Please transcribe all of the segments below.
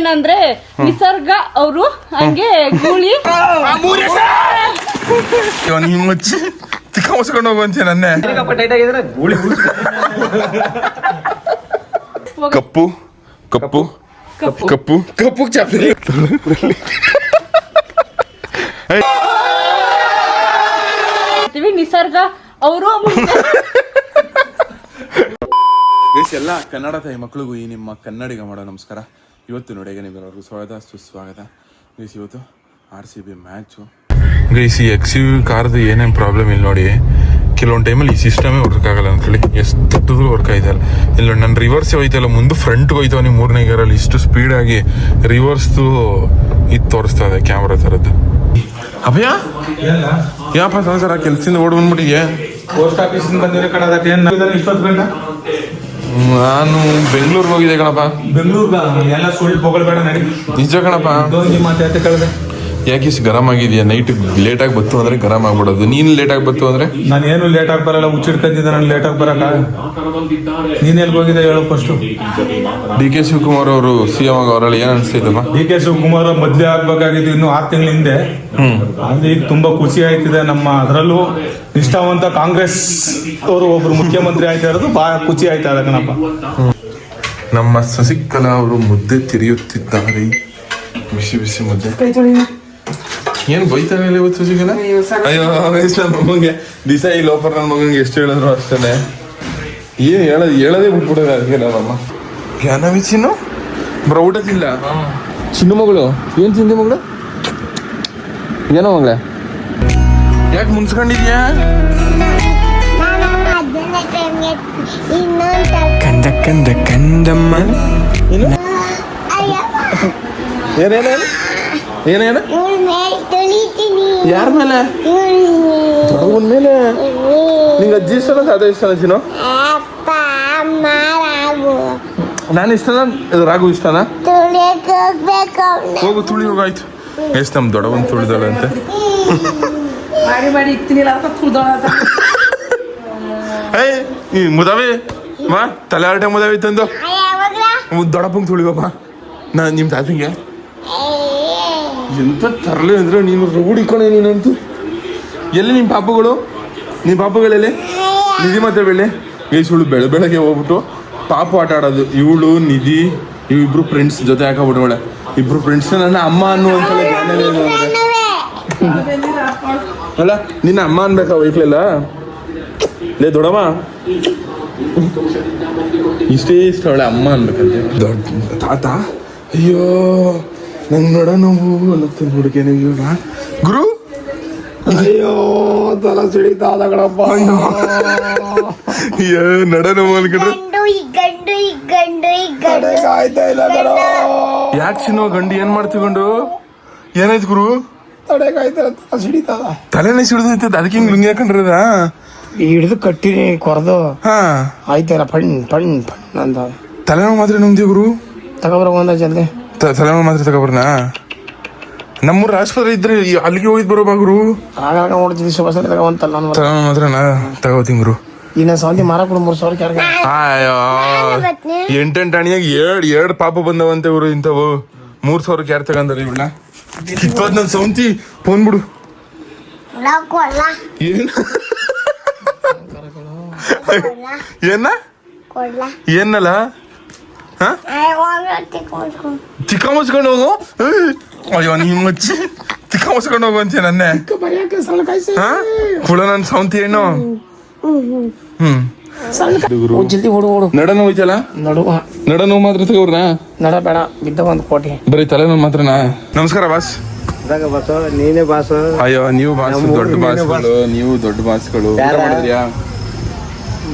ಏನಂದ್ರೆ ನಿಸರ್ಗ ಅವರು ಹಂಗೆ ಗೂಳಿ ಮುಚ್ಚಿ ತಿಕ್ಕೊಂಡ್ ಹೋಗುವಂತೆ ನನ್ನೆ ಕಪ್ಪು ಕಪ್ಪು ಕಪ್ಪು ಕಪ್ಪು ಚಾಪ್ಲಿ ನಿಸರ್ಗ ಅವರು ಎಲ್ಲ ಕನ್ನಡ ತಾಯಿ ಮಕ್ಕಳಿಗೂ ಈ ನಿಮ್ಮ ಕನ್ನಡಿಗ ಮಾಡೋ ನಮಸ್ಕಾರ. ಇವತ್ತು ನೋಡಿ ನಿಮ್ಮೆಲ್ಲರಿಗೂ ಸ್ವಾಗತ ಸುಸ್ವಾಗತ. ಇವತ್ತು RCB ಮ್ಯಾಚು ಗೈಸ್. ಈ XUV ಕಾರ್ದು ಏನೇನು ಪ್ರಾಬ್ಲಮ್ ಇಲ್ಲ ನೋಡಿ. ಕೆಲವೊಂದು ಟೈಮಲ್ಲಿ ಈ ಸಿಸ್ಟಮೇ ವರ್ಕ್ ಆಗಲ್ಲ ಅಂದ್ಕೊಳ್ಳಿ, ಎಷ್ಟು ತಟ್ಟಿದ್ರು ವರ್ಕ್ ಆಯ್ತಲ್ಲ. ಇಲ್ಲ ನನ್ನ ರಿವರ್ಸ್ ಹೋಯ್ತಲ್ಲ, ಮುಂದೆ ಫ್ರಂಟ್ಗೆ ಹೋಯ್ತಾವ ನೀವು ಮೂರನೇ ಗೇರಲ್ಲಿ ಇಷ್ಟು ಸ್ಪೀಡಾಗಿ ರಿವರ್ಸ್ದು ಇದು ತೋರಿಸ್ತಾ ಇದೆ ಕ್ಯಾಮ್ರಾ ಥರದ್ದು. ಅಭಯ ಯಾಪ ಸರ್ ಕೆಲ್ಸದಿಂದ ಓಡ್ ಬಂದ್ಬಿಟ್ಟಿಗೆ ಪೋಸ್ಟ್ ಆಫೀಸ್ ಬಂದಿರೋ ಕಣದ ಇಷ್ಟೊತ್ತು ಗಂಟ ನಾನು ಬೆಂಗಳೂರಿಗೆ ಹೋಗಿದ್ದೆ ಕಣಪ್ಪ. ಬೆಂಗಳೂರ್ಗ ಎಲ್ಲ ಸುಳ್ಳು ಹೊಗಳ್ಬೇಡ ನಡಿ. ನಿಜ ಕಣಪ್ಪ. ಮಾತಾಡ್ತೆ ಕಳೆದೆ. ಯಾಕೆ ಇಷ್ಟು ಗರಂ ಆಗಿದೆಯಾ? ನೈಟ್ ಲೇಟಾಗಿ ಬತ್ತು ಅಂದ್ರೆ ಗರಂ ಆಗ್ಬಿಡೋದು. ನೀನು ಲೇಟಾಗಿ ಬತ್ತು ಅಂದ್ರೆ ನಾನು ಏನು ಲೇಟಾಗಿ ಬರಲ್ಲ, ಮುಚ್ಚಿಡ್ಕೊಂಡಿದ್ದೆ. ನಾನು ಲೇಟಾಗಿ ಬರಕ. ನೀನ್ ಎಲ್ಲಿ ಹೋಗಿದ್ದೆ ಹೇಳು ಫಸ್ಟ್. DK ಶಿವಕುಮಾರ್ ಅವರು CM ಅವರಲ್ಲಿ ಏನ್ ಅನಿಸ್ತೈತಮ್ಮ? DK ಶಿವಕುಮಾರ್ ಮದ್ವೆ ಆಗ್ಬೇಕಾಗಿದ್ದು ಇನ್ನು 6 ತಿಂಗಳ ಹಿಂದೆ. ಅಂದ್ರೆ ಈಗ ತುಂಬಾ ಖುಷಿ ಆಯ್ತಿದೆ. ನಮ್ಮ ಅದರಲ್ಲೂ ನಿಷ್ಠಾವಂತ ಕಾಂಗ್ರೆಸ್ ಅವರು ಒಬ್ರು ಮುಖ್ಯಮಂತ್ರಿ ಆಯ್ತಾ ಇರೋದು ಬಹಳ ಖುಷಿ ಆಯ್ತಾ ಇದೆ ಕಣಪ್ಪ. ನಮ್ಮ ಶಶಿಕಲಾ ಅವರು ಮುದ್ದೆ ತಿರಿಯುತ್ತಿದ್ದಾರೆ. ಬಿಸಿ ಬಿಸಿ ಮುದ್ದೆ. ಏನು ಬೈತಾನೆ ಇವತ್ತು ಶಶಿಕಲಾ? ಅಯ್ಯೋ ಮಗಂಗೆ ದಿಸ ಈ ಲೋಪರ್ ನನ್ನ ಮಗಂಗೆ ಎಷ್ಟು ಹೇಳಿದ್ರು ಅಷ್ಟೇ. ಏನು ಹೇಳೋದೇ ಬಿಟ್ಬಿಡೋದು. ಅದಕ್ಕೆ ನಮ್ಮಮ್ಮ ಜ್ಞಾನವಿ ಚಿನ್ನು ಬರೋ ಊಟ ತಿಲ್ಲ. ಚಿನ್ನು ಮಗಳು ಏನು ತಿಂದೆ ಮಗಳು? ಏನೋ ಮಗಳೇ ಯಾಕೆ ಮುನ್ಸ್ಕೊಂಡಿದ್ಯಾ? ಕಂದ ಕಂದ ಕಂದಮ್ಮ ಏನೇನು ಯಾರ ಮೇಲೆ? ದೊಡ್ಡವನ ಮೇಲೆ. ನಿಂಗೆ ಅಜ್ಜಿ ಇಷ್ಟನ ಅದೇ ಇಷ್ಟನ ಚಿನ್ನು? ನಾನು ಇಷ್ಟನ ರಾಘು ಇಷ್ಟನಾ? ಹೋಗು ತುಳಿ ಹೋಗಾಯ್ತು. ಎಷ್ಟು ನಮ್ಮ ದೊಡ್ಡವನ್ ತುಳಿದಾಳೆ ಅಂತೆ. ಏಯ್ ಮುದಾವಿ ಮಾ ತಲೆ ಹರಟೆ ಮುದಾವಿ ತಂದು ದೊಡ್ಡಪ್ಪಂಗೆ ತುಳಿಗಪ್ಪ. ನಾನು ನಿಮ್ಮ ತಾತಂಗೆ ಎಂತ ತರಲೆ ಅಂದ್ರೆ ನೀನು ರೂಢಿಕೊಣೆ ನೀನಂತೂ. ಎಲ್ಲಿ ನಿಮ್ಮ ಪಾಪುಗಳೆಲ್ಲಿ ನಿಧಿ ಮತ್ತೆ ಬೆಳೆ ಸುಳ್ಳು ಬೆಳಗ್ಗೆ ಹೋಗ್ಬಿಟ್ಟು ಪಾಪು ಆಟ ಆಡೋದು. ಇವಳು ನಿಧಿ ಇವಿಬ್ರು ಫ್ರೆಂಡ್ಸ್ ಜೊತೆ ಹಾಕಬಿಟ್ಟವಳೆ. ಇಬ್ರು ಫ್ರೆಂಡ್ಸ್ ನನ್ನ ಅಮ್ಮ ಅನ್ನುವಂತಲ್ಲ ಅಲ್ಲ. ನಿನ್ನ ಅಮ್ಮ ಅನ್ಬೇಕಾ ವೈಕ್ಲೆಲ್ಲ? ಲೇ ದೊಡ್ಡಮ್ಮ ಇಷ್ಟೇ ಇಷ್ಟ ಅವಳೆ ಅಮ್ಮ ಅನ್ಬೇಕಂತೆ. ದೊಡ್ಡ ತಾತ ಅಯ್ಯೋ ನಂಗೆ ನೋಡ ನೋವು ಅನ್ನತ್ತೆ ಹುಡುಗಿ. ನಿಮ್ಗೆ ಗುರು ಅಯ್ಯೋ ತಲ ಸಿಡಿತಾದ ಕಣಪ್ಪ. ಅಯ್ಯೋ ನಡ ನೋವು ಅನ್ಕೊಂಡ್ರೆ ಯಾಕೆ ಚಿನ್ನೋ ಗಂಡು ಏನ್ ಮಾಡ್ತಿಕೊಂಡು? ಏನಾಯ್ತು ಗುರು? ತಲೆನೇ ಸಿಡಿದೈತೆ. ಅದಕ್ಕೆ ಹಿಂಗ್ ಲುಂಗಿ ಹಾಕೊಂಡ್ರದ ಹಿಡಿದು ಕಟ್ಟಿನಿ ಕೊರದು. ಹಾ ಆಯ್ತಲ್ಲ ಪಣ್ ಪಣ್ ಪಣ್ ಅಂತ. ತಲೆನೋವು ಮಾತ್ರ ನುಂಗ್ದಿ ಗುರು. ತಗೊಬರ ಒಂದ ಜಲ್ದಿ ತಲೆನೋವು ಮಾತ್ರ ತಗೊಬರ್ನ. ನಮ್ಮೂರ ಆಸ್ಪತ್ರೆ ಇದ್ರೆ ಅಲ್ಲಿಗೆ ಹೋಗಿದ್ ಬರೋ ಬಾಗುರು. ಆಗಾಗ ನೋಡ್ತಿದ್ದಿ ಸುಭಾಷ್ ತಗೊಂತಲ್ಲ ನಾನು. ತಲೆನೋವು ಮಾತ್ರ ತಗೋತೀನಿ ಗುರು. ಇನ್ನ ಸಂತಿ ಮಾರಕೊಡು 3,000 ಕ್ಯಾರ. ಅಯ್ಯೋ 8 ಅಣಿಯಾಗ 2 ಪಾಪ ಬಂದವಂತೆ ಇವರು. ಇಂಥವು 3,000 ಯಾರು ತಗೊಂಡ್ರಿ ಇವಳ? ಇಪ್ಪತ್ ನನ್ ಸೌಂತಿ ಫೋನ್ ಬಿಡು. ಏನ ಏನಲ್ಲ ಚಿಕ್ಕ ಮುಚ್ಕೊಂಡು ಹೋಗು. ಅಯ್ಯೋ ನೀವು ಮುಚ್ಚಿ ಚಿಕ್ಕ ಮುಚ್ಕೊಂಡು ಹೋಗು ಅಂತೆ ನನ್ನೆ. ಕುಳ ನನ್ ಸೌಂತಿ ಏನು? ಜಲ್ದಿ ಓಡು ಓಡು. ನಡನ ಹೋಯ್ತಲ್ಲ ನಡನೋವು ಮಾತ್ರ ತಗೋರ್ನ. ನಡ ಬೇಡ ಬಿದ್ದ ಒಂದು ಕೋಟಿ. ಬರೀ ತಲೆನೋವು ಮಾತ್ರನಾ? ನಮಸ್ಕಾರ ಬಾಸ್. ನೀನೇ ಬಾಸ್. ಅಯ್ಯೋ ನೀವು ಬಾಸ್, ದೊಡ್ಡ ಬಾಸ್ಗಳು ನೀವು, ದೊಡ್ಡ ಬಾಸ್ಗಳು. ಮಾಡಿದ್ಯಾ?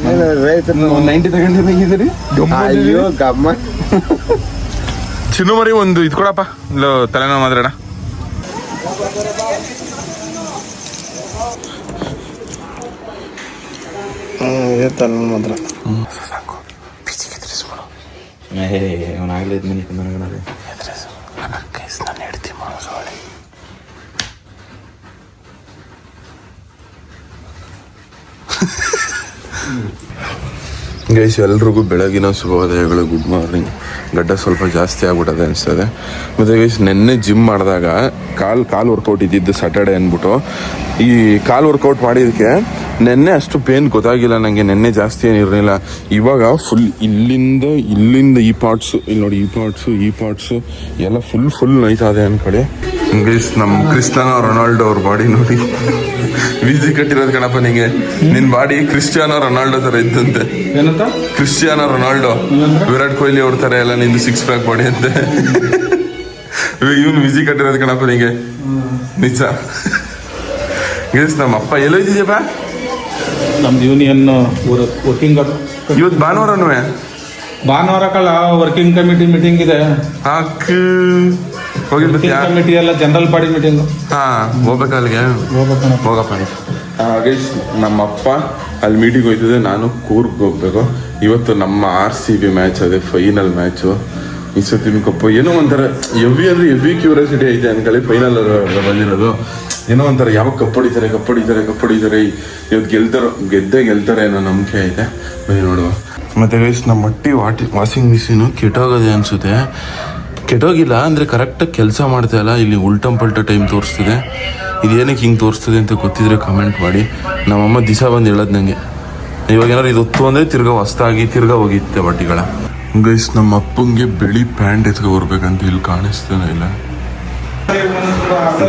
90 ತಗೊಂಡಿದ್ದೀರಿ. ಅಯ್ಯೋ ಗಮ್ಮ. ಚಿನ್ನು ಮರಿ ಒಂದು ಇದು ಕೊಡಪ್ಪ. ತಲೆನೋವು ಮಾತ್ರ ಮಾತ್ರ ಸಾಕು. ಪಿಚಿಗೆ ಎದುರಿಸ್ಬಿಡು. ಅವನಾಗ್ಲೇ ಮನೆ ನಾನು ಹೇಳ್ತೀನಿ ಮನಸ್ಸೊಳ್ಳೆ. ಗೈಸ್ ಎಲ್ರಿಗೂ ಬೆಳಗಿನ ಶುಭೋದಯಗಳು, ಗುಡ್ ಮಾರ್ನಿಂಗ್. ಗಡ್ಡ ಸ್ವಲ್ಪ ಜಾಸ್ತಿ ಆಗ್ಬಿಟ್ಟದೆ ಅನಿಸ್ತದೆ. ಮತ್ತು ಗೈಸ್ ನೆನ್ನೆ ಜಿಮ್ ಮಾಡಿದಾಗ ಕಾಲು ವರ್ಕೌಟ್ ಇದ್ದಿದ್ದು ಸ್ಯಾಟರ್ಡೆ ಅಂದ್ಬಿಟ್ಟು ಈ ಕಾಲು ವರ್ಕೌಟ್ ಮಾಡಿದ್ದಕ್ಕೆ ನೆನ್ನೆ ಅಷ್ಟು ಪೇನ್ ಗೊತ್ತಾಗಿಲ್ಲ ನನಗೆ. ನೆನ್ನೆ ಜಾಸ್ತಿ ಏನಿರಲಿಲ್ಲ. ಇವಾಗ ಫುಲ್ ಇಲ್ಲಿಂದ ಈ ಪಾರ್ಟ್ಸು, ಇಲ್ಲಿ ನೋಡಿ ಈ ಪಾರ್ಟ್ಸು ಎಲ್ಲ ಫುಲ್ ನೋಯ್ತಾ ಇದೆ ಅನ್ಕೊಳ್ಳಿ. ಗೈಸ್ ನಮ್ಮ ಕ್ರಿಸ್ಟಿಯಾನೋ ರೊನಾಲ್ಡೋ ಅವ್ರ ಬಾಡಿ ನೋಡಿ ವಿಜಿ ಕಟ್ಟಿರೋದು ಕಣಪ್ಪ. ನಿಂಗೆ ನಿನ್ನ ಬಾಡಿ ಕ್ರಿಸ್ಟಿಯಾನೋ ರೊನಾಲ್ಡೋ ಥರ ಇದ್ದಂತೆ. ಏನಂತ? ಕ್ರಿಸ್ಟಿಯಾನೋ ರೊನಾಲ್ಡೋ, ವಿರಾಟ್ ಕೊಹ್ಲಿ ಅವ್ರ ಥರ ಎಲ್ಲ ನಿಂದು 6 ಪ್ಯಾಕ್ ಬಾಡಿ ಅಂತೆ. ಇವನು ವಿಜಿ ಕಟ್ಟಿರೋದು ಕಣಪ್ಪ ನಿಂಗೆ, ನಿಜ. ಗೈಸ್ ನಮ್ಮ ಅಪ್ಪ ಎಲ್ಲೋಯ್ತಿದ್ಯಪ್ಪ? ನಮ್ದು ಯೂನಿಯನ್ ವರ್ಕಿಂಗ್ ಇವತ್ತು ಭಾನುವಾರನೂ ಭಾನುವಾರಕ್ಕಲ್ಲ, ವರ್ಕಿಂಗ್ ಕಮಿಟಿ ಮೀಟಿಂಗ್ ಇದೆ. ಹೋಗಿರ್ತೀಯಾ? ಕಮಿಟಿ ಎಲ್ಲ ಜನರಲ್ ಬಾಡಿ ಮೀಟಿಂಗ್. ಹೋಗ್ಬೇಕಾ ಅಲ್ಲಿಗೆ? ಹೋಗಪ್ಪ. ಗೈಸ್ ನಮ್ಮಪ್ಪ ಅಲ್ಲಿ ಮೀಟಿಂಗ್ ಹೋಯ್ತಿದೆ, ನಾನು ಕೂರ್ಗ್ ಹೋಗ್ಬೇಕು. ಇವತ್ತು ನಮ್ಮ RCB ಮ್ಯಾಚ್ ಅದೇ ಫೈನಲ್ ಮ್ಯಾಚು. ಈ ಸತಿ ಕಪ್ಪು ಏನೋ ಒಂಥರ ಎವಿ ಕ್ಯೂರಿಯಾಸಿಟಿ ಐತೆ ಅನ್ಕೊಳ್ಳಿ. ಫೈನಲ್ ಬಂದಿರೋದು ಏನೋ ಒಂಥರ ಯಾವಾಗ ಕಪ್ಪೊಡಿತಾರೆ ಇವತ್ತು ಗೆಲ್ತಾರೆ ಅನ್ನೋ ನಂಬಿಕೆ ಐತೆ. ಬನ್ನಿ ನೋಡುವ. ಮತ್ತು ಗೈಸ್ ನಮ್ಮ ವಾಷಿಂಗ್ ಮಿಷಿನು ಕೆಟ್ಟೋಗೋದೆ ಅನಿಸುತ್ತೆ. ಕೆಟ್ಟೋಗಿಲ್ಲ ಅಂದರೆ ಕರೆಕ್ಟಾಗಿ ಕೆಲಸ ಮಾಡ್ತಾಯಿಲ್ಲ. ಇಲ್ಲಿ ಉಲ್ಟಂ ಪಲ್ಟ ಟೈಮ್ ತೋರಿಸ್ತಿದೆ. ಇದೇನಕ್ಕೆ ಹಿಂಗೆ ತೋರಿಸ್ತದೆ ಅಂತ ಗೊತ್ತಿದ್ರೆ ಕಮೆಂಟ್ ಮಾಡಿ. ನಮ್ಮಮ್ಮ ದಿವಸ ಬಂದು ಹೇಳೋದು ನನಗೆ, ಇವಾಗ ಏನಾದ್ರು ಇದು ಹೊತ್ತು ಅಂದರೆ ತಿರ್ಗಾ ಹೋಗಿತ್ತೆ ಬಟ್ಟೆಗಳ. ಗೈಸ್ ನಮ್ಮ ಅಪ್ಪಂಗೆ ಬಿಳಿ ಪ್ಯಾಂಟ್ ಎತ್ಕೊಬರ್ಬೇಕಂತ ಇಲ್ಲಿ ಕಾಣಿಸ್ತಾನೆ ಇಲ್ಲ.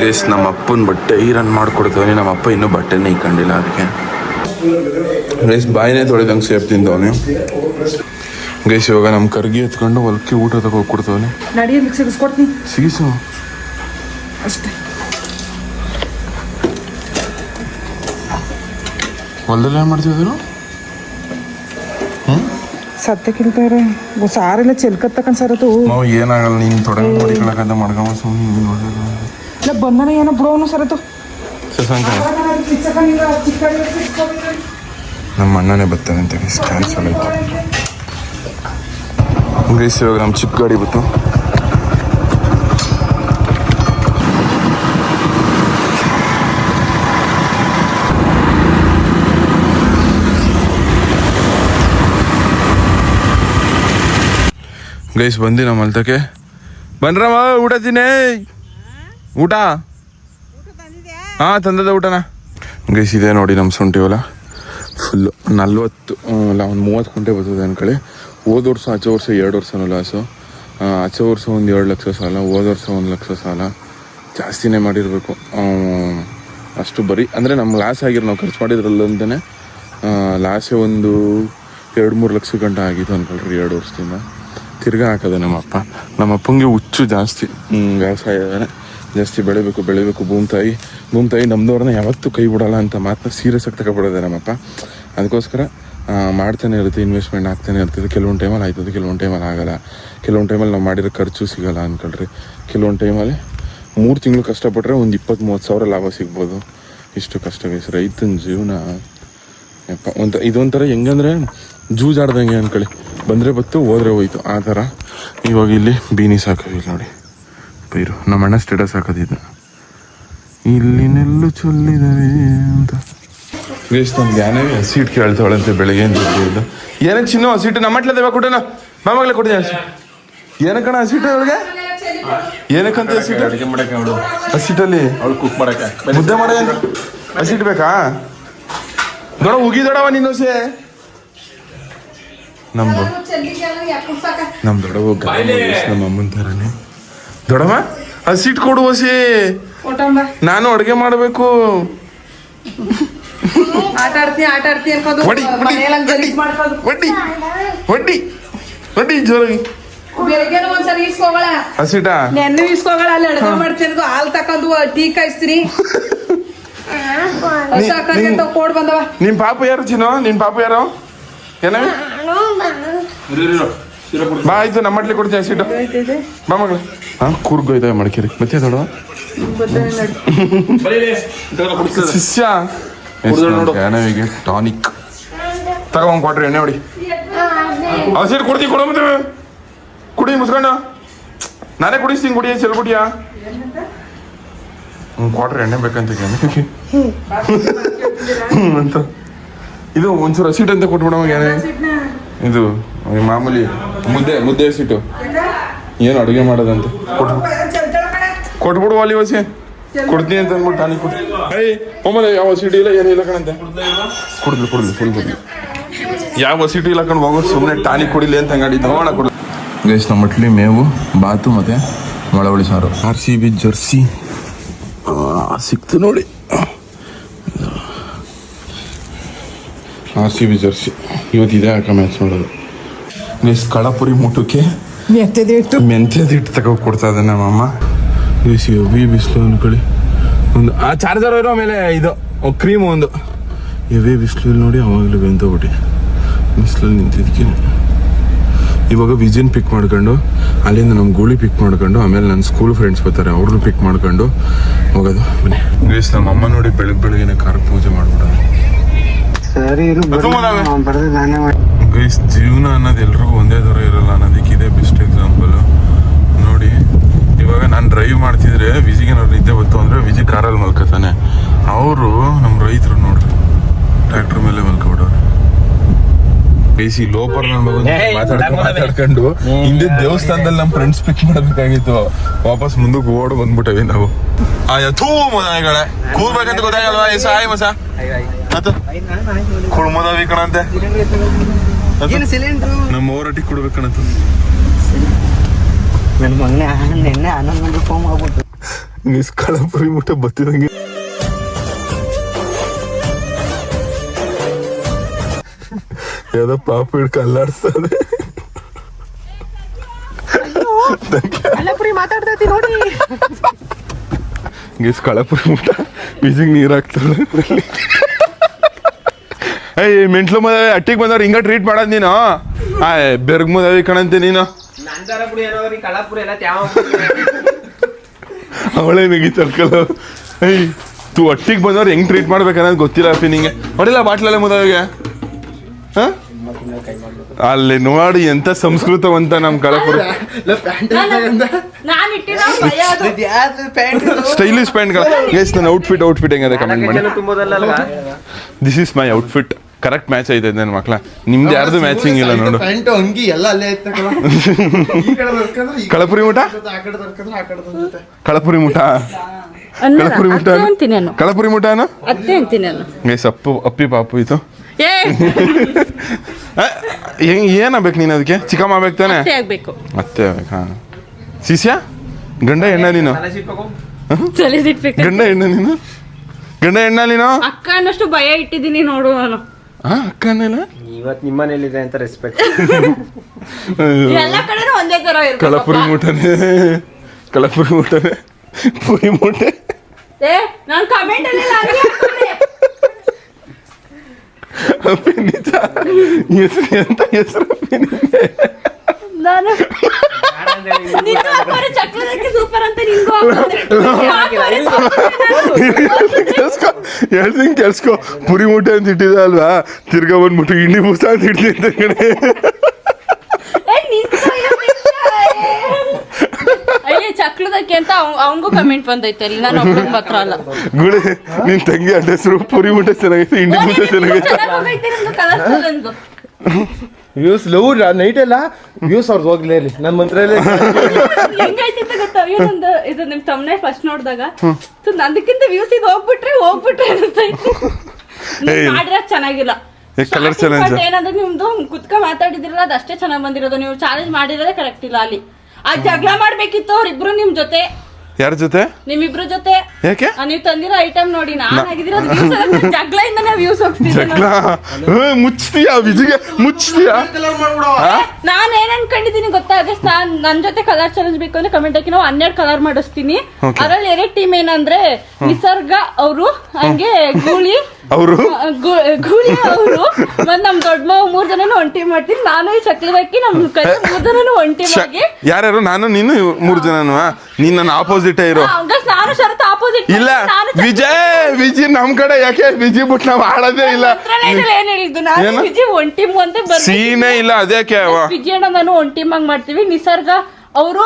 ಗೈಸ್ ನಮ್ಮ ಅಪ್ಪನ ಬಟ್ಟೆ ಐರನ್ ಮಾಡ್ಕೊಡ್ತವನಿ. ನಮ್ಮ ಅಪ್ಪ ಇನ್ನೂ ಬಟ್ಟೆನೇ ಇಕ್ಕೊಂಡಿಲ್ಲ. ಅದಕ್ಕೆ ಗೈಸ್ ಬಾಯಿನೇ ತೊಳೆದಂಗೆ ಸೇಫ್ ತಿಂದವನೆ. ಗೈಸ್ ಇವಾಗ ನಮ್ಮ ಕರ್ಗಿ ಎತ್ಕೊಂಡು ಹೊಲಕ್ಕೆ ಊಟ ತಗೊಡ್ತವನೆ. ಸಿಗಿಸು ಅಷ್ಟೇ. ಹೊಲದಲ್ಲಿ ಏನು ಮಾಡ್ತಿದ್ರು? ಸತ್ತಕ್ಕಿಲ್ತಾರೆ ಸಾರೆಲ್ಲ ಚೆಲ್ಕತ್ತಕ್ಕನ್ ಸರತು ನಾವು ಏನಾಗಲ್ಲ. ನೀನು ತೊಡೆ ನೋಡಿಕೊಳ್ಳಕಂತ ಮಾಡ್ಕೊಂಬ ಸುಮ್ಮನೆ ಇಲ್ಲ ಬಂದನ ಏನೋ ಬಿಡೋನು ಸರತು. ನಮ್ಮ ಅಣ್ಣನೇ ಬರ್ತಾನೆ ಅಂತ ಕ್ಯಾನ್ಸಲ್ ಆಯ್ತು. ಗೈಸ್ ಇವಾಗ ನಮ್ಮ ಚಿಕ್ಕ ಗಾಡಿ ಬಂತು. ಗೈಸ್ ಬಂದು ನಮ್ಮ ಹೊಲ್ತಕ್ಕೆ ಬನ್ರಮ್ಮ ಊಟ ತಿನ್ನೇ. ಊಟ ತಂದದ ಊಟನ. ಗೈಸ್ ಇದೆ ನೋಡಿ ನಮ್ಮ ಶುಂಠಿ ಹೊಲ ಫುಲ್ಲು 40 ಇಲ್ಲ ಒಂದು 30 ಕುಂಟೆ ಬರ್ತದೆ ಅನ್ಕೊಳ್ಳಿ. ಹೋದ ವರ್ಷ ಆಚೆ ವರ್ಷ 2 ವರ್ಷನೂ ಲಾಸು. ಆಚೆ ವರ್ಷ ಒಂದು 2 ಲಕ್ಷ ಸಾಲ, ಹೋದ ವರ್ಷ 1 ಲಕ್ಷ ಸಾಲ. ಜಾಸ್ತಿನೇ ಮಾಡಿರಬೇಕು ಅಷ್ಟು. ಬರೀ ಅಂದರೆ ನಮ್ಗೆ ಲಾಸ್ ಆಗಿರೋ ನಾವು ಖರ್ಚು ಮಾಡಿದ್ರಲ್ಲಂತಲೇ ಲಾಸೇ ಒಂದು 2-3 ಲಕ್ಷ ಗಂಟ ಆಗಿತ್ತು ಅನ್ಕೊಳ್ರಿ 2 ವರ್ಷದಿಂದ. ತಿರ್ಗಾ ಹಾಕೋದೆ ನಮ್ಮ ಅಪ್ಪಂಗೆ ಹುಚ್ಚು ಜಾಸ್ತಿ. ವ್ಯವಸಾಯ ಜಾಸ್ತಿ ಬೆಳಿಬೇಕು. ಭೂಮಿ ತಾಯಿ ನಮ್ಮದವ್ರನ್ನ ಯಾವತ್ತೂ ಕೈ ಬಿಡೋಲ್ಲ ಅಂತ ಮಾತನ್ನ ಸೀರಿಯಸ್ ಆಗಿ ತಗೊಬಿಡೋದೆ ನಮ್ಮಪ್ಪ. ಅದಕ್ಕೋಸ್ಕರ ಮಾಡ್ತಾನೆ ಇರುತ್ತೆ, ಇನ್ವೆಸ್ಟ್ಮೆಂಟ್ ಆಗ್ತಾನೆ ಇರ್ತದೆ. ಕೆಲವೊಂದು ಟೈಮಲ್ಲಿ ಆಯ್ತದೆ, ಕೆಲವೊಂದು ಟೈಮಲ್ಲಿ ಆಗೋಲ್ಲ. ಕೆಲವೊಂದು ಟೈಮಲ್ಲಿ ನಾವು ಮಾಡಿರೋ ಖರ್ಚು ಸಿಗೋಲ್ಲ ಅನ್ಕೊಳ್ರಿ. ಕೆಲವೊಂದು ಟೈಮಲ್ಲಿ 3 ತಿಂಗಳು ಕಷ್ಟಪಟ್ಟರೆ ಒಂದು 20-30 ಸಾವಿರ ಲಾಭ ಸಿಗ್ಬೋದು. ಇಷ್ಟು ಕಷ್ಟ ಗೈಸ್ ರೈತನ ಜೀವನ. ಇದೊಂಥರ ಹೆಂಗಂದ್ರೆ ಜೂಜಾಡ್ದಂಗೆ ಅನ್ಕೊಳ್ಳಿ. ಬಂದರೆ ಬತ್ತು, ಹೋದ್ರೆ ಹೋಯ್ತು ಆ ಥರ. ಇವಾಗ ಇಲ್ಲಿ ಬೀನೀಸ್ ಹಾಕೋದಿಲ್ಲ ನೋಡಿ, ಪೈರು. ನಮ್ಮ ಅಣ್ಣ ಸ್ಟೇಟಸ್ ಹಾಕೋದಿದ್ದ ಇಲ್ಲಿ ನೆಲ್ಲು ಚೊಲ್ಲಿದ್ದಾರೆ ಅಂತ. ಗೈಸ್ ನಮ್ಗೆ ಯಾನೇ ಸೀಟ್ ಕೇಳ್ತಾವಳಂತೆ ಬೆಳಗ್ಗೆ ಅಂತ. ಏನಕ್ಕೆ ಚಿನ್ನು ಸೀಟು ನಮ್ಮ ಮಟ್ಲದೇವ ಕೊಟ್ಟನ ಮಾಮಗಳೇ ಕೊಟ್ಟಿದ್ದೆ. ಏನಕ್ಕಣ ಸೀಟು ಅವಳಿಗೆ? ಏನಕ್ಕಂತ ಸೀಟ್? ಅಡುಗೆ ಮಾಡಕ್ಕೆ ಅವಳು ಸೀಟಲ್ಲಿ ಅವಳು ಕುಕ್ ಮಾಡಕ್ಕೆ ಮುದ್ದೆ ಮಾಡ ಸೀಟ್ ಬೇಕಾ? ದೊಡ ಉಗಿದೊಡವ ನೀನು ಸೇ ನಮ್ದು ನಮ್ಮ ದೊಡವ ನಮ್ಮ ಅಮ್ಮನ ಥರನೇ. ದೊಡವ ಆ ಸೀಟ್ ಕೊಡುವ ಸೇ, ನಾನು ಅಡುಗೆ ಮಾಡಬೇಕು. ಹೊಡಿ ಜೋರಾಗಿ ಹಸಿಟಾ ನೆನ್ನೆ ಇಸ್ಕೋಗಳ ಅಲ್ಲಿ ಅಡುಗೆ ಮಾಡ್ತೀನಿ, ಹಾಲು ತಕೊಂಡು ಟೀ ಕಾಯಿಸ್ತೀನಿ. ಕೋಡ್ ಬಂದವ. ನಿಮ್ ಪಾಪ ಯಾರು ಚಿನ್ನೋ? ನಿನ್ ಪಾಪ ಯಾರು? ಏನ ಬಾ ಆಯ್ತು, ನಮ್ಮ ಮಟ್ಲಿ ಕೊಡ್ತೀನಿ ಸೀಟು. ಬಾ ಮಗಳ. ಕೂರ್ಗೋಯ್ತವೆ ಮಡಿಕೇರಿ ಮತ್ತೆ ದೊಡ್ಡ ಶಿಷ್ಯ ಜ್ಞಾನವಿಗೆ ಟಾನಿಕ್ ತಗೊಂಡ್ ಕೊಟ್ರಿ ಎಣ್ಣೆ ಹೊಡಿ. ಅವ್ ಸೀಟ್ ಕೊಡ್ತೀವಿ ಕೊಡೋ ಮತ್ತೆ ಕುಡಿ ಮುಸ್ಕೊಂಡು. ನಾನೇ ಕುಡಿಸ್ತೀನಿ, ಕುಡಿಯ ಚೆಲ್ ಕುಡಿಯ ಕ್ವಾಟ್ರ್ ಎಣ್ಣೆ ಬೇಕಂತ ಅಂತ. ಇದು ಒಂಚೂರು ಸೀಟ್ ಅಂತ ಕೊಟ್ಬಿಡೋ. ಇದು ಮಾಮೂಲಿ ಮುದ್ದೆ ಸಿಟ್ಟು ಏನು ಅಡುಗೆ ಮಾಡೋದಂತೆ ಕೊಟ್ಬಿಡು ಅಲ್ಲಿ ವಸಿ ಕೊಡ್ತೀನಿ ಅಂತ ಅಂದ್ಬಿಟ್ಟು ಟಾನಿಕ್ ಕೊಟ್ಟು ಒಮ್ಮೆ ಯಾವ ಸಿಟಿ ಇಲ್ಲ ಏನಿಲ್ಲ ಕಣಂತೆ ಕುಡಿದ್ಲು ಫುಲ್ ಕುಡಿದ್ಲು ಯಾವ ಸಿಟಿ ಇಲ್ಲ ಕಣ್ ಹೋಗೋದು ಸುಮ್ಮನೆ ಟಾನಿಕ್ ಕೊಡಿಲಿ ಅಂತ ಹಂಗಾಡಿದ್ದು ನೋಡ ಕೊಡು ಗೈಸ್ ನಮ್ಮ ಮಟ್ಲಿ ಮೇವು ಬಾತು ಮತ್ತು ಮೊಳವಳಿ ಸಾರು RCB ಜರ್ಸಿ ಸಿಕ್ತು ನೋಡಿ RCB ಜರ್ಸಿ ಇವತ್ತಿದೆ ಯಾಕೆ ಮ್ಯಾಚ್ ನೋಡೋದು ಗೈಸ್ ಕಳಪುರಿ ಮುಟ್ಟಕ್ಕೆ ಮೆಂತ್ಯದಿಟ್ಟು ತಗೋ ಕೊಡ್ತಾ ಇದ್ದಾನೆ ನಮ್ಮಮ್ಮ ಗೈಸ್ ಹೆವಿ ಬಿಸಿಲು ಅನ್ಕೊಳ್ಳಿ ಒಂದು ಆ ಚಾರ್ಜರ್ ಇರೋ ಮೇಲೆ ಇದು ಕ್ರೀಮು ಒಂದು ಹೆವಿ ಬಿಸಿಲು ನೋಡಿ ಅವಾಗಲೂ ಬೆಂತೋಗ್ಬಿಟ್ಟು ಬಿಸಿಲಲ್ಲಿ ನಿಂತಿದ್ದಕ್ಕೆ ಇವಾಗ ವಿಜಿನ್ ಪಿಕ್ ಮಾಡ್ಕೊಂಡು ಅಲ್ಲಿಂದ ನಮ್ಮ ಗೂಳಿ ಪಿಕ್ ಮಾಡ್ಕೊಂಡು ಆಮೇಲೆ ನನ್ನ ಸ್ಕೂಲ್ ಫ್ರೆಂಡ್ಸ್ ಬರ್ತಾರೆ ಅವ್ರನ್ನೂ ಪಿಕ್ ಮಾಡ್ಕೊಂಡು ಹೋಗೋದು ಬನ್ನಿ ಗೈಸ್ ನಮ್ಮ ಅಮ್ಮ ನೋಡಿ ಬೆಳಗ್ಗೆನೆ ಕಾರ ಪೂಜೆ ಮಾಡ್ಬಿಡೋದು ಗೈಸ್ ಜೀವನ ಅನ್ನೋದು ಎಲ್ರಿಗೂ ಒಂದೇ ಥರ ಇರಲ್ಲ ಅನ್ನೋದಕ್ಕೆ ಇದೇ ಬೆಸ್ಟ್ ಎಕ್ಸಾಂಪಲ್ ನೋಡಿ ಇವಾಗ ನಾನು ಡ್ರೈವ್ ಮಾಡ್ತಿದ್ರೆ ವಿಜಿಗೆ ನಾವು ನಿದ್ದೆ ಬಂತು ಅಂದರೆ ವಿಜಿ ಕಾರಲ್ಲಿ ಮಲ್ಕೋತಾನೆ ಅವರು ನಮ್ಮ ರೈತರು ನೋಡ್ರಿ ಟ್ರ್ಯಾಕ್ಟರ್ ಮೇಲೆ ಮಲ್ಕೊಬಿಡೋರು ಬೇಸಿ ಲೋಪರ್ ಮಾತಾಡ್ಕೊಂಡು ಹಿಂದೆ ದೇವಸ್ಥಾನದಲ್ಲಿ ನಮ್ಮ ಫ್ರೆಂಡ್ಸ್ ಪಿಕ್ ಮಾಡಬೇಕಾಗಿತ್ತು ವಾಪಸ್ ಮುಂದಕ್ಕೆ ಓಡ್ ಬಂದ್ಬಿಟ್ಟವಿ ನಾವು ಮನೆಗಳೇ ಕೂರ್ಬೇಕಂತ ಗೊತ್ತಾಗಲ್ವಾ ಸಾಯಿ ಮಸ ಕುಡ್ಮೋದವಿ ಕಣಂತೆ ನಮ್ಮ ಓರಟಿ ಕೊಡ್ಬೇಕಣಂತ ನನ್ನ ಮಗನೇ ನೆನ್ನೆ 11 ಗಂಟೆ ಫೋನ್ ಮಾಡ್ಬಿಟ್ಟು ನಿಸ್ಕಳಪುರಿ ಮುಟ್ಟ ಬತ್ತಿದಂಗೆ ಯಾವ್ದೋ ಪಾಪ ಹಿಡ್ಕ ಅಲ್ಲಾಡ್ಸ್ತದೆ ಮಾತಾಡ್ತೈತಿ ನೋಡಿ ಕಳಪುರಿ ಮುಟ್ಟ ಬೀಜಿಗೆ ನೀರು ಹಾಕ್ತಾಳೆ ಮೆಂಟ್ಲು ಮದುವೆ ಅಟ್ಟಿಗೆ ಬಂದವ್ರು ಹಿಂಗ ಟ್ರೀಟ್ ಮಾಡೋದು ನೀನು ಬೆರ್ಗ್ ಮದುವೆ ಕಣಂತೆ ನೀನು ಅವಳೇ ನಗಿ ತರ್ಕಲ್ಲ ತು ಅಟ್ಟಿಗೆ ಬಂದವ್ರು ಹೆಂಗ್ ಟ್ರೀಟ್ ಮಾಡ್ಬೇಕನ್ನೋದು ಗೊತ್ತಿಲ್ಲ ಅಪ್ಪಿ ನಿಂಗೆ ಹೊಡಿಲ್ಲ ಬಾಟ್ಲಲ್ಲೇ ಮದುವೆಗೆ ಅಲ್ಲಿ ನೋಡಿ ಎಂತ ಸಂಸ್ಕೃತವಂತ ನಮ್ ಕಳಪುರಿ ಸ್ಟೈಲಿಶ್ ಪ್ಯಾಂಟ್ಗಳ ಗೈಸ್ ನನ್ನ ಔಟ್ಫಿಟ್ ಹೆಂಗದೆ ಕಮೆಂಟ್ ಮಾಡಿ this is my outfit correct match ಐತೆ ನನ್ನ ಮಕ್ಳ ನಿಮ್ದು ಯಾರ್ದು ಮ್ಯಾಚಿಂಗ್ ಇಲ್ಲ ನೋಡು ಕಳಪುರಿ ಮುಟ ಕಳಪುರಿ ಮುಟ ಕಳಪುರಿ ಮುಟನು ಗೈಸ್ ಅಪ್ಪಿ ಪಾಪು ಇದು ಏನಾಗ್ಬೇಕು ನೀನು ಅದಕ್ಕೆ ಚಿಕ್ಕಮ್ಮ ಆಗ್ಬೇಕು ತಾನೆ ಮತ್ತೆ ಆಗ್ಬೇಕು ಹಾ ಶಿಷ್ಯ ಗಂಡ ಹೆಣ್ಣ ನೀನು ಗಂಡ ಹೆಣ್ಣ ನೀನು ಅಕ್ಕ ಅನ್ನಷ್ಟು ಭಯ ಇಟ್ಟಿದ್ದೀನಿ ನೋಡು ನಾನು ಅಕ್ಕ ಅನ್ನಲ್ಲ ಇವತ್ತು ನಿಮ್ಮ ಮನೇಲಿದೆ ಅಂತ ರೆಸ್ಪೆಕ್ಟ್ ಎಲ್ಲ ಕಡೆನೂ ಒಂದೇ ತರ ಇರ್ಬೇಕು ಕಳಪುರಿ ಮುಟನೆ ಪುರಿ ಮೂಟೆ ನಾನು ಕಮೆಂಟ್ ಅಲ್ಲಿ ಅಪ್ಪಿ ನಿಜ ಹೆಸರು ಎಂತ ಹೆಸರು ನಾನು ಚಕ್ರದಕ್ಕೆ ಸೂಪರ್ ಅಂತ ಹೇಳ್ತೀನಿ ಕೆಲ್ಸ್ಕೊ ಪುರಿ ಮೂಟೆ ಅಂತ ಇಟ್ಟಿದ ಅಲ್ವಾ ತಿರ್ಗಾ ಬಂದ್ಬಿಟ್ಟು ಇಂಡಿ ಬೂಸ ಅಂತ ಇಡ್ತೀನಿ ಅಂತ ಕಡೆ ಚಕ್ರದಕ್ಕೆ ಅಂತ ಅವಂಗೂ ಕಮೆಂಟ್ ಬಂದೈತೆ ಅಲ್ಲಿ ನಾನು ಒಬ್ಬರಿಗೆ ಮಾತ್ರ ಅಲ್ಲ ಗುಳಿ ನಿನ್ ತಂಗಿ ಅಡ್ಡ ಹೆಸರು ಪುರಿ ಮೂಟೆ ಚೆನ್ನಾಗೈತೆ ಇಂಡಿ ಬೂಸ ಚೆನ್ನಾಗೈತೆ ವ್ಯೂಸ್ ಲವ್ ನೈಟ್ ಎಲ್ಲ ವ್ಯೂಸ್ ಅವ್ರದ್ದು ಹೋಗ್ಲೇ ಇರಲಿ ನನ್ನ ಮಂತ್ರಾಲಯ ಹೆಂಗೈತಿ ಅಂತ ಗೊತ್ತಾ ಇದು ನಿಮ್ ತಮ್ಮನೆ ಫಸ್ಟ್ ನೋಡಿದಾಗ ಅದಕ್ಕಿಂತ ವ್ಯೂಸ್ ಇದು ಹೋಗ್ಬಿಟ್ರೆ ಮಾಡಿರೋದು ಚೆನ್ನಾಗಿಲ್ಲ ಕಲರ್ ಚಾಲೆಂಜ್ ಏನಂದ್ರೆ ನಿಮ್ದು ಕುತ್ಕ ಮಾತಾಡಿದಿರಲ್ಲ ಅದಷ್ಟೇ ಚೆನ್ನಾಗಿ ಬಂದಿರೋದು ನೀವು ಚಾಲೆಂಜ್ ಮಾಡಿರೋದೇ ಕರೆಕ್ಟ್ ಇಲ್ಲ ಅಲ್ಲಿ ಆ ಜಗಳ ಮಾಡ್ಬೇಕಿತ್ತು ಅವ್ರಿಬ್ರು ನಿಮ್ ಜೊತೆ ಯಾರ ಜೊತೆ ನಿಮ್ಮಿಬ್ರು ಜೊತೆ ಯಾಕೆ ನೀವ್ ತಂದಿರೋ ಐಟಮ್ ನೋಡಿ ನಾನ್ ಆಗಿದಿರೋದು ಜಗಳ ವ್ಯೂಸ್ ಹೋಗ್ತಿದ್ದೆ ಮುಚ್ತೀಯಾ ವಿಜಿಗೆ ಮುಚ್ತೀಯಾ ನಾನ್ ಏನ್ ಅನ್ಕೊಂಡಿದೀನಿ ಗೊತ್ತಾ ಅಗಸ್ಟ್ ನನ್ ಜೊತೆ ಕಲರ್ ಚಾಲೆಂಜ್ ಬೇಕು ಅಂದ್ರೆ ಕಮೆಂಟ್ ಹಾಕಿ ನಾವು 12 ಕಲರ್ ಮಾಡಿಸ್ತೀನಿ ಅದ್ರಲ್ಲಿ 2 ಟೀಮ್ ಏನಂದ್ರೆ ನಿಸರ್ಗ ಅವರು ಹಂಗೆ ಗೂಳಿ ಅವರು ಮತ್ ನಮ್ ದೊಡ್ಡ ಮಾವ 3 ಜನನು ಒಂದ್ ಟೀಮ್ ಮಾಡ್ತೀನಿ ನಾನು ಈ ಚಕ್ರದಕ್ಕಿ ನಮ್ 3 ಜನನು ಒಂದ್ ಟೀಮ್ ಆಗಿ ಯಾರ್ಯಾರು ನಾನು ನೀನು 3 ಜನನು ನೀನ್ ನನ್ನ ಆಪೋಸಿಟ್ ಇರೋ ನಾನು ಶರತ್ ಆಪೋಸಿಟ್ ಇಲ್ಲ ವಿಜಿ ನಮ್ ಕಡೆ ಯಾಕೆ ವಿಜಿ ಬಿಟ್ಟು ನಾವ್ ಆಡೋದೇ ಇಲ್ಲ ಏನ್ ಹೇಳಿದ್ದು ನಾನು ವಿಜಿ ಒಂದ್ ಟೀಮ್ ಅಂತ ಸೀನೇ ಇಲ್ಲ ಅದಕ್ಕೆ ವಿಜಿ ಅಣ್ಣ ನಾನು ಒಂದ್ ಟೀಮ್ ಆಗಿ ಮಾಡ್ತೀವಿ ನಿಸರ್ಗ ಅವರು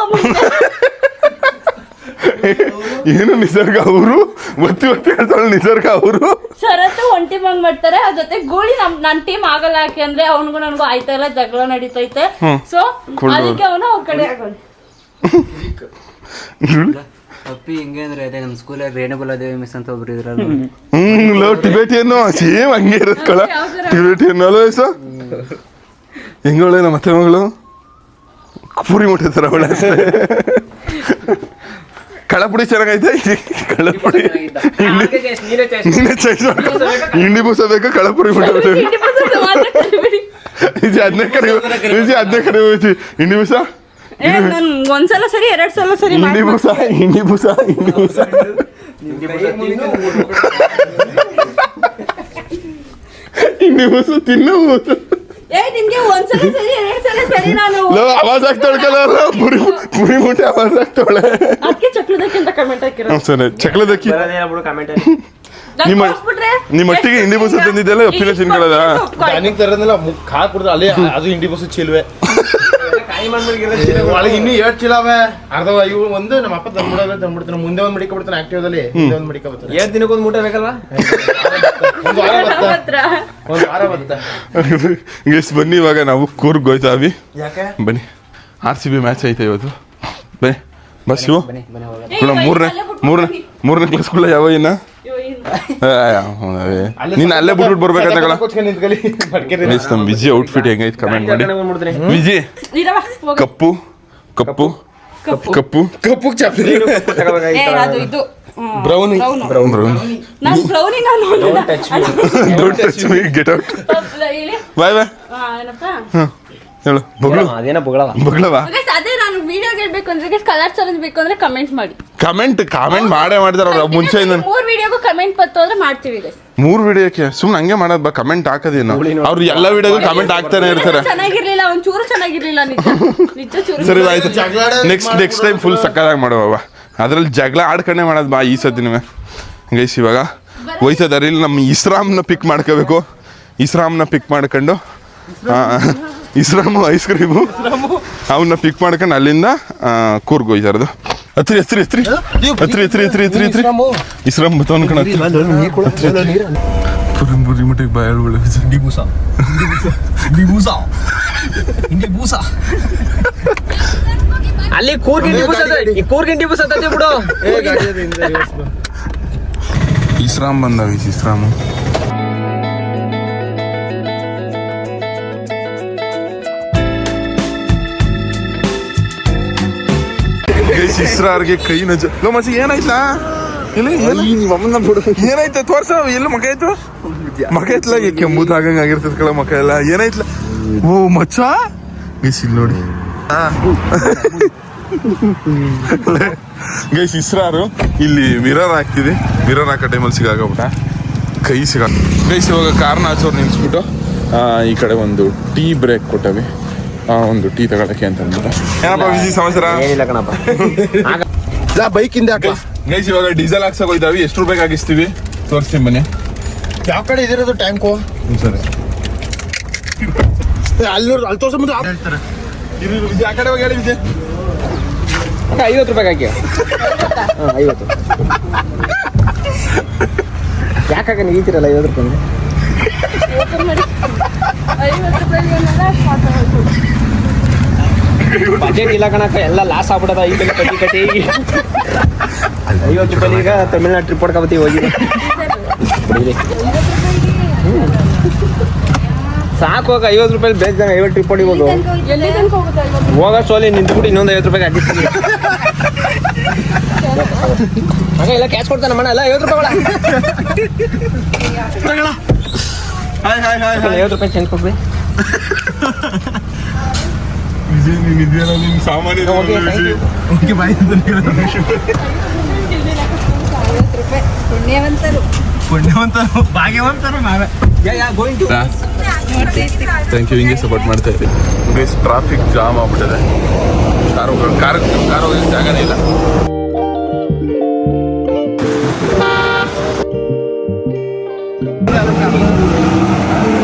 ಏನು ನಿಸರ್ಗ ಅವರು ಒತ್ತಿ ಹೇಳ್ತಾಳೆ ನಿಸರ್ಗ ಅವರು ಶರತ್ ಒಂದ್ ಟೀಮ್ ಹಂಗ್ ಮಾಡ್ತಾರೆ ಅದ್ರ ಜೊತೆ ಗೂಳಿ ನನ್ ಟೀಮ್ ಆಗಲ್ಲ ಯಾಕೆಂದ್ರೆ ಅವನಿಗೂ ನನಗೂ ಆಯ್ತಾ ಇಲ್ಲ ಜಗಳ ನಡೀತೈತೆ ಸೊ ಅದಕ್ಕೆ ಅವನು ಅವ್ರ ಕಡೆ ಆಗೋದು ಅಪ್ಪಿ ಹಿಂಗೆ ಅಂದ್ರೆ ಅದೇ ನಮ್ಮ ಸ್ಕೂಲಲ್ಲಿ ರೇಣುಗುಲಾದೇವಿ ಮಿಸ್ ಅಂತ ಒಬ್ರು ಇದ್ರಲ್ಲ ಟಿಬೇಟಿಯನ್ನು ಸೇಮ್ ಹಂಗೆ ಇರೋದ್ ಕಳ ಟಿಬೇಟಿಯನ್ನು ಅಲ್ವ ವಯಸ್ಸು ಹೆಂಗವಳೆ ನಮ್ಮ ಅತ್ತೆ ಮಗಳು ಪೂರಿ ಮುಟ್ಟಿರ್ತಾರ ಅವಳೆ ಕಳಪುಡಿ ಚೆನ್ನಾಗೈತೆ ಕಳಪುಡಿ ಹಿಂಡಿ ಬೂಸ ಬೇಕಾ ಕಳಪುರಿ ಅದನ್ನೇ ಕರಿಬೇಕು ಹಿಂಡಿ ಬೂಸ ಒಂದ್ಸಲ ಸರಿ 2 ಸಲ ಸರಿ ಹಿಂಡಿ ಬೂಸ ಹಿಂಡಿ ಬೂಸ ಹಿಂಡಿ ಬೂಸ ಹಿಂಡಿ ಬೂಸು ತಿನ್ನುವುದು ನಿಮ್ಗೆ ಒಂದ್ಸಲ ಸರಿ 2 ಸಲ ಸರಿ ನಾನು ಆವಾಜ್ ಆಗ್ತಾಳೆ ಪುರಿ ಮುಟ್ಟೆ ಆವಾಜ್ ಆಗ್ತಾಳೆ ಅದಕ್ಕೆ ಚಕ್ಲದಕ್ಕಿಂತ ಕಮೆಂಟ್ ಹಾಕಿರೋ ಸರಿ ಚಕ್ಲದಕ್ಕಿ ನಿಮ್ಮ ಒಟ್ಟಿಗೆ ಹಿಂಡಿ ಬೂಸ ತಂದಿದ್ದೆಲ್ಲ ಒಪ್ಪಿನ ತಿನ್ಕೊಳ್ಳೋದ ನನಗೆ ತರೋದಿಲ್ಲ ಕಾಳು ಕುಡ್ದು ಅಲ್ಲೇ ಅದು ಹಿಂಡಿ ಬಸ್ ಚೀಲ್ವೆ ಒಳಗೆ ಇನ್ನೂ 2 ಚೀಲ ಅವೆ ಅರ್ಧ ಇವು ಒಂದು ನಮ್ಮ ಅಪ್ಪ ತಂದ್ಬಿಡ್ತಾನೆ ಮುಂದೆ ಒಂದು ಮಡಿಕೊಬಿಡ್ತಾನೆ ಆಕ್ಟಿವ್ದಲ್ಲಿ ಮುಂದೆ ಒಂದು ಮಡಿಕೊಬಿಡ್ತಾನೆ 2 ದಿನಕ್ಕೊಂದು ಮೂಟೆ ಬೇಕಲ್ವಾ ಒಂದು ವಾರ ಬರುತ್ತೆ ಗೆಸ್ ಬನ್ನಿ ಇವಾಗ ನಾವು ಕೂರ್ಗ್ ಹೋಯ್ತಾವಿ ಬನ್ನಿ RCB ಮ್ಯಾಚ್ ಐತೆ ಇವತ್ತು ಬನ್ನಿ ಬಸ್ ಇವು ಮೂರನೇ ಕ್ಲಾಸ್ಗಳ ಯಾವ ಇನ್ನ ನೀನ್ ಅಲ್ಲೇ ಬಿಟ್ಬಿಟ್ಟು ಬರ್ಬೇಕಂತ ನಮ್ಮ ವಿಜಿ ಔಟ್ಫಿಟ್ ಹೆಂಗೈತೆ ಕಮೆಂಟ್ ಮಾಡಿ ವಿಜಿ ಕಪ್ಪು ಕಪ್ಪು ಕಪ್ಪು ಕಪ್ಪು ಚಾಪ್ಲಿ ಬ್ರೌನಿ ನಾನು ಬ್ರೌನಿ ನಾನು don't touch me get out bye bye ಹೇಳು ಅದೇನ ಬಗಳವಾ ಅದೇ ನಾನು ವಿಡಿಯೋ ಗೆಲ್ಬೇಕು ಅಂದ್ರೆ ಕಲರ್ ಚಾಲೆಂಜ್ ಬೇಕು ಅಂದ್ರೆ ಕಮೆಂಟ್ ಮಾಡಿ ಕಮೆಂಟ್ ಮಾಡೇ ಮಾಡಿದಾರ ಅವ್ರು ಮುಂಚೆಯಿಂದ 3 ವಿಡಿಯೋಗೂ ಕಮೆಂಟ್ ಬತ್ತು ಅಂದ್ರೆ ಮಾಡ್ತೀವಿ guys 3 ವಿಡಿಯೋಕ್ಕೆ ಸುಮ್ಮನೆ ಹಂಗೆ ಮಾಡೋದು ಬಾ ಕಮೆಂಟ್ ಹಾಕೋದೇನು ಅವ್ರು ಎಲ್ಲ ವಿಡಿಯೋಗೂ ಕಮೆಂಟ್ ಹಾಕ್ತಾನೆ ಇರ್ತಾರೆ ಚೆನ್ನಾಗಿರ್ಲಿಲ್ಲ ಒಂಚೂರು ಚೆನ್ನಾಗಿರ್ಲಿಲ್ಲ ನಿಜ ಚೂರು ಸರಿ ಆಯ್ತು ನೆಕ್ಸ್ಟ್ ಟೈಮ್ ಫುಲ್ ಸಕ್ಕದಾಗಿ ಮಾಡುವ ಅದ್ರಲ್ಲಿ ಜಗಳ ಆಡ್ಕೊಂಡೆ ಮಾಡೋದು ಬಾ ಈ ಸತಿನೂ ಗೈಸ್ ಇವಾಗ ಹೋಯ್ತದಾರೆ ಇಲ್ಲಿ ನಮ್ಮ ಇಸ್ರಾಮ್ನ ಪಿಕ್ ಮಾಡ್ಕೋಬೇಕು ಇಸ್ರಾಮ್ನ ಪಿಕ್ ಮಾಡ್ಕೊಂಡು ಇಸ್ರಾಮು ಐಸ್ ಕ್ರೀಮು ಅವನ್ನ ಪಿಕ್ ಮಾಡ್ಕೊಂಡು ಅಲ್ಲಿಂದ ಕೂರ್ಗ್ ಹೋಯ್ತಾರದು ಹತ್ರಿ ಇಸ್ರಾಮ್ ಬತ್ತ ಅನ್ಕೊಂಡು ಪುರಿ ಮಟ್ಟಿಗೆ ಬಾಯ್ ಅಲ್ಲಿ ಕೂರ್ಗಿಂಡಿ ಬೂಸ ಬಿಡು ಇಸ್ರಾಮ್ ಬಂದಾವ ಇಸ್ರಾಮು ಇಸ್ರಾರ್ಗೆ ಕೈ ನಜ ಮಸಿ ಏನಾಯ್ತಾ ಏನಾಯ್ತ ತೋರ್ಸ ಎಲ್ಲ ಮಕ ಆಯ್ತು ಮಕ ಐತ್ಲ ಕೆಂಬುದ್ ಆಗಂಗ ಆಗಿರ್ತದ ಕಳ ಮಕ ಎಲ್ಲ ಏನಾಯ್ತಲ ಓ ಮಚ್ಚ ಗೈಸ್ ಇಲ್ಲಿ ನೋಡಿ ಗೈಸ್ ಇಸ್ರಾರು ಇಲ್ಲಿ ಮಿರರ್ ಹಾಕ್ತಿದೆ ಮಿರರ್ ಹಾಕೋ ಟೈಮಲ್ಲಿ ಸಿಗಾಕಬಿಟ್ಟ ಕೈ ಸಿಗ ಗೈಸ್ ಇವಾಗ ಕಾರ್ನ ಆಚೋರು ನಿಲ್ಸ್ಬಿಟ್ಟು ಈ ಕಡೆ ಒಂದು ಟೀ ಬ್ರೇಕ್ ಕೊಟ್ಟವಿ ಒಂದು ಟೀ ತಗೊಳಕ್ಕೆ ಅಂತ ಅಂದ್ಬಿಟ್ಟು ಏನಪ್ಪ ವಿಜಿ ಸಮಾಚಾರ ಏನಿಲ್ಲ ಕಣಪ್ಪ ಬೈಕಿಂದ ಗೈಸ್ ಇವಾಗ ಡೀಸೆಲ್ ಹಾಕ್ಸಕ್ ಹೋಯ್ತಾವಿ ಎಷ್ಟು ರೂಪಾಯಿಗೆ ಹಾಕಿಸ್ತೀವಿ ತೋರಿಸ್ತೀನಿ ಬನ್ನಿ ಯಾವ ಕಡೆ ಇದಿರೋದು ಟ್ಯಾಂಕು ಸರಿ ಅಲ್ಲಿ ತೋರ್ಸ ಮುಂದೆ ಹೇಳ್ತಾರೆ ವಿಜಯ್ ಆ ಕಡೆ ಹೋಗಿ ಹೇಳಿ ವಿಜಯ್ 50 ರೂಪಾಯಿ ಹಾಕಿ 50 ಯಾಕಾಗ ನೀತಿರಲ್ಲ 50 ರೂಪಾಯಿ ಬಜೆಟ್ ಇಲ್ಲ ಕಣಕ್ಕ ಎಲ್ಲ ಲಾಸ್ ಆಗ್ಬಿಡದ ಈಗ ಕಟ್ಟಿ 50 ರೂಪಾಯಿ ಈಗ ತಮಿಳ್ನಾಡು ಟ್ರಿಪ್ ಹೊಡ್ಕೊಬತ್ತೀವಿ ಹೋಗಿದೆ ಸಾಕು ಹೋಗ 50 ರೂಪಾಯಿ ಬೇಜಾಗ 50 ಟ್ರಿಪ್ ಹೊಡಿಬೋದು ಹೋಗಷ್ಟು ಅಲ್ಲಿ ನಿಂತ್ಬಿಟ್ಟು ಇನ್ನೊಂದು 50 ರೂಪಾಯಿಗೆ ಅಡ್ಜಸ್ಟ್ ಹಾಗೆ ಎಲ್ಲ ಕ್ಯಾಶ್ ಕೊಡ್ತಾನೆ ಮಣ್ಣ ಎಲ್ಲ 50 ರೂಪಾಯಿ 50 ರೂಪಾಯಿ ಚೇಂಜ್ ಕೊಡ್ಬೇಕು ವಿಜಯ್ ನೀನು ಇದೆಯಲ್ಲ ನಿನ್ನ ಸಾಮಾನ್ಯ ಪುಣ್ಯವಂತರು ಭಾಗ್ಯವಂತರು ನಾವೇ ಥ್ಯಾಂಕ್ ಯು ಹಿಂಗೆ ಸಪೋರ್ಟ್ ಮಾಡ್ತಾ ಇದ್ದೀವಿ ಗೈಸ್ ಟ್ರಾಫಿಕ್ ಜಾಮ್ ಆಗ್ಬಿಟ್ಟಿದೆ ಕಾರ್ ಹೋಗೋಕ್ಕೆ ಜಾಗನೇ ಇಲ್ಲ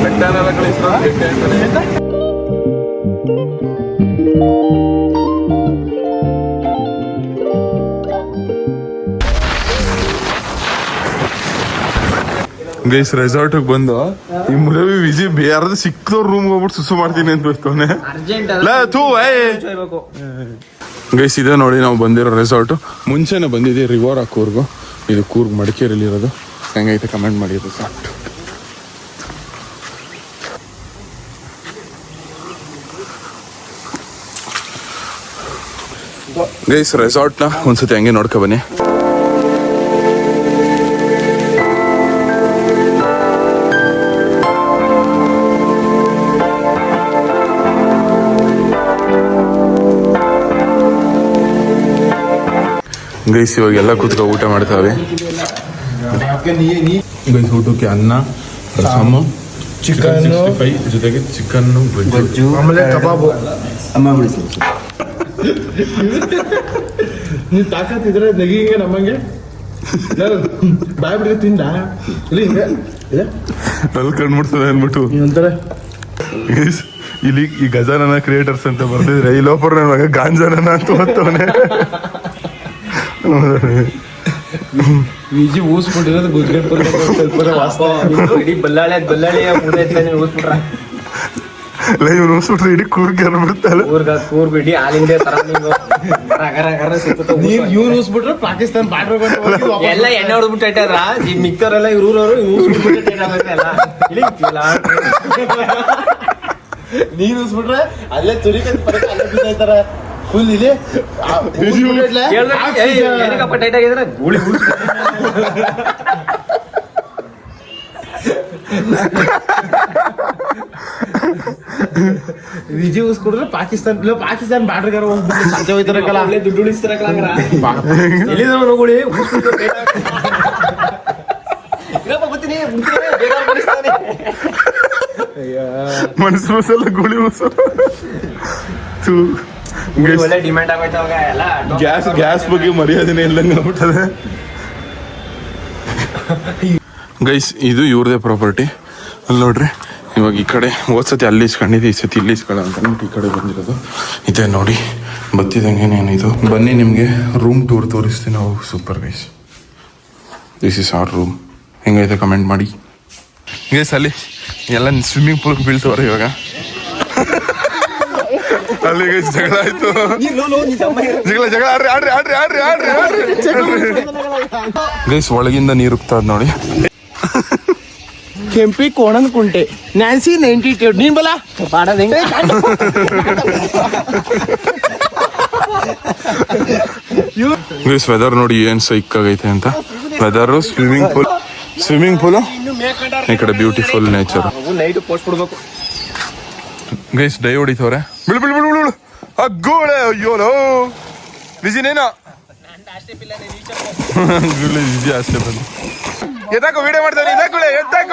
ಬೆಟ್ಟನೆಲ್ಲ ಕಳಿಸ್ತಾರೆ ಬೆಟ್ಟ ಅಂತಾನೆ ಗೈಸ್ ರೆಸಾರ್ಟಿಗೆ ಬಂದು ಈ ಮುರವಿ ವಿಜಿ ಬೇರೆ ಸಿಕ್ಕದವ್ರ ರೂಮ್ಗೆ ಹೋಗ್ಬಿಟ್ಟು ಸುಸು ಮಾಡ್ತೀನಿ ಅಂತ ಬರ್ತಾನೆ. ಗೈಸ್ ಇದೆ ನೋಡಿ ನಾವು ಬಂದಿರೋ ರೆಸಾರ್ಟು. ಮುಂಚೆನೆ ಬಂದಿದ್ದೀವಿ ರಿವರ್ ಕೂರ್ಗು. ಇದು ಕೂರ್ಗ್ ಮಡಿಕೇರಿಯಲ್ಲಿ ಇರೋದು. ಹೆಂಗೈತೆ ಕಮೆಂಟ್ ಮಾಡಿ ರೆಸಾರ್ಟ್. ಗೈಸ್ ರೆಸಾರ್ಟ್ನ ಒಂದ್ಸತಿ ಹಂಗೆ ನೋಡ್ಕೊ ಬನ್ನಿ. ಗೈಸ್ ಇವಾಗೆಲ್ಲ ಕೂತ್ಕೊ ಊಟ ಮಾಡ್ತಾವೆ. ಗೈಸ್ ಊಟಕ್ಕೆ ಅನ್ನ, ರಸಮ್, ಚಿಕನ್ 65 ಜೊತೆಗೆ ಚಿಕನ್ ಗೊಜ್ಜು, ಆಮೇಲೆ ಕಬಾಬು. ನೀವು ತಾಕತ್ತಿದ್ರೆ ನಗಿಂಗೆ ನಮ್ಮಂಗೆ ಬಾಯ್ ಬಿಡ್ರಿ ತಿಂದ ಇಲ್ಲಿ ಹಿಂಗೆ ಇದೆ ಅಲ್ಲಿ ಕಂಡ್ಬಿಡ್ತದೆ ಅಂದ್ಬಿಟ್ಟು ಒಂಥರ. ಇಲ್ಲಿ ಈ ಗಜಾನನ ಕ್ರಿಯೇಟರ್ಸ್ ಅಂತ ಬರ್ತಿದ್ರೆ ಈ ಲೋಪರ್ ನನ್ನ ಮಗ ಗಾಂಜಾನನ ಅಂತ ಓದ್ತವನೆ. ವಿಜಿ ಊಸ್ಬಿಟ್ಟಿರೋದು ಗುಜ್ರಾತ್ ಸ್ವಲ್ಪ ವಾಸ್ತ ಇಡೀ ಬಲ್ಲಾಳಿ ಊಸ್ಬಿಟ್ರ ಇವ್ರು ಊಸ್ಬಿಟ್ರೆ ಇಡೀ ಕೂರ್ಗೆ ಬಿಡ್ತಾಳೆ. ಕೂರ್ಗ್ ಇಡೀ ಆಲ್ ಇಂಡಿಯಾ ಇವ್ರು ಊಸ್ಬಿಟ್ರೆ ಪಾಕಿಸ್ತಾನ ಬಾರ್ಡರ್ ಎಲ್ಲ ಎಣ್ಣೆ ಹೊಡೆದ್ಬಿಟ್ಟು ಇಟ್ಟಾರ. ಈ ಮಿಕ್ತವ್ರೆಲ್ಲ ಇವ್ರ ಊರವರು ಊಸ್ಬಿಟ್ಬಿಟ್ಟು ನೀನ್ ಊಸ್ಬಿಟ್ರೆ ಅಲ್ಲೇ ತುರಿಕ ಅಲ್ಲೇ ಬಿದ್ದಾಯ್ತಾರ ಫುಲ್ ಇಲ್ಲಿ ಏನಕ್ಕಪ್ಪ ಟೈಟ್ ಆಗಿದ್ರೆ ಗೂಳಿ ವಿಜಿ ಊಸ್ಕೊಡ್ರೆ ಪಾಕಿಸ್ತಾನ ಬಾರ್ಡರ್ಗಾರ ಹೋಗ್ಬಿಟ್ಟು ಸಂಜೆ ಹೋಯ್ತಾರಲ್ಲ ಅಲ್ಲೇ ದುಡ್ಡು ಉಳಿಸ್ತಾರಲ್ಲ ಎಲ್ಲಿದ್ರು ನೋಗುಳಿ ಮನಸ್ಸಲ್ಲ ಗುಳಿ ಒಳ್ಳೆ ಡಿಮ್ಯಾಂಡ್ ಆಗೋಯ್ತು ಅವಾಗ ಎಲ್ಲ ಗ್ಯಾಸ್ ಬಗ್ಗೆ ಮರ್ಯಾದೆನೇ ಇಲ್ಲಂಗೆ ಆಗ್ಬಿಟ್ಟದೆ. ಗೈಸ್ ಇದು ಇವ್ರದೇ ಪ್ರಾಪರ್ಟಿ. ಅಲ್ಲಿ ನೋಡ್ರಿ ಇವಾಗ ಈ ಕಡೆ ಹೋದ್ಸತಿ ಅಲ್ಲಿ ಇಸ್ಕೊಂಡಿದ್ದೆ, ಈ ಸತಿ ಇಲ್ಲಿ ಇಸ್ಕೊಳ್ಳೋ ಅಂತ ಈ ಕಡೆ ಬಂದಿರೋದು. ಇದೆ ನೋಡಿ ಬತ್ತಿದಂಗೇನೇನು ಇದು. ಬನ್ನಿ ನಿಮಗೆ ರೂಮ್ ಟೂರ್ ತೋರಿಸ್ತೀನಿ ನಾವು. Super guys, this is our room. ಹೆಂಗೈತೆ ಕಮೆಂಟ್ ಮಾಡಿ ಗೈಸ್. ಅಲ್ಲಿ ಎಲ್ಲ ಸ್ವಿಮ್ಮಿಂಗ್ ಪೂಲ್ ಬೀಳ್ತವ್ರೆ ಇವಾಗ. ಅಲ್ಲಿ ಗೈಸ್ ಜಗಳ ಆಯ್ತು. ಜಗಳ ಆಡ್ರಿ ಗೈಸ್ ಒಳಗಿಂದ ನೀರು ಉಕ್ತಾದ ನೋಡಿ. ಕೆಂಪಿ ಕೋಣನ್ ಕುಂಟೆ ನ್ಯಾನ್ಸಿ 92 ನೀನ್ ಬಲ ಮಾಡೋದ್ ಹೆಂಗ ಗೈಸ್ ವೆದರ್ ನೋಡಿ ಏನ್ ಸೈಕ್ ಆಗೈತೆ ಅಂತ. ವೆದರ್ ಸ್ವಿಮ್ಮಿಂಗ್ ಪೂಲ್ ಈ ಕಡೆ ಬ್ಯೂಟಿಫುಲ್ ನೇಚರ್. ನೈಟ್ ಪೋಸ್ಟ್ ಕೊಡ್ಬೇಕು ಗೈಸ್. ಡೈ ಹೊಡಿತವ್ರೆ. ಬಿಳು ಅಗ್ಗೋಳೆ. ಅಯ್ಯೋನೋ ವಿಜಿನೇನೋ ವಿಜಿ ಅಷ್ಟೇ ಬಂದು ಎತ್ತಾಕೋ ವಿಡಿಯೋ ಮಾಡ್ತಾರೆ. ಎತ್ತಾಕೋ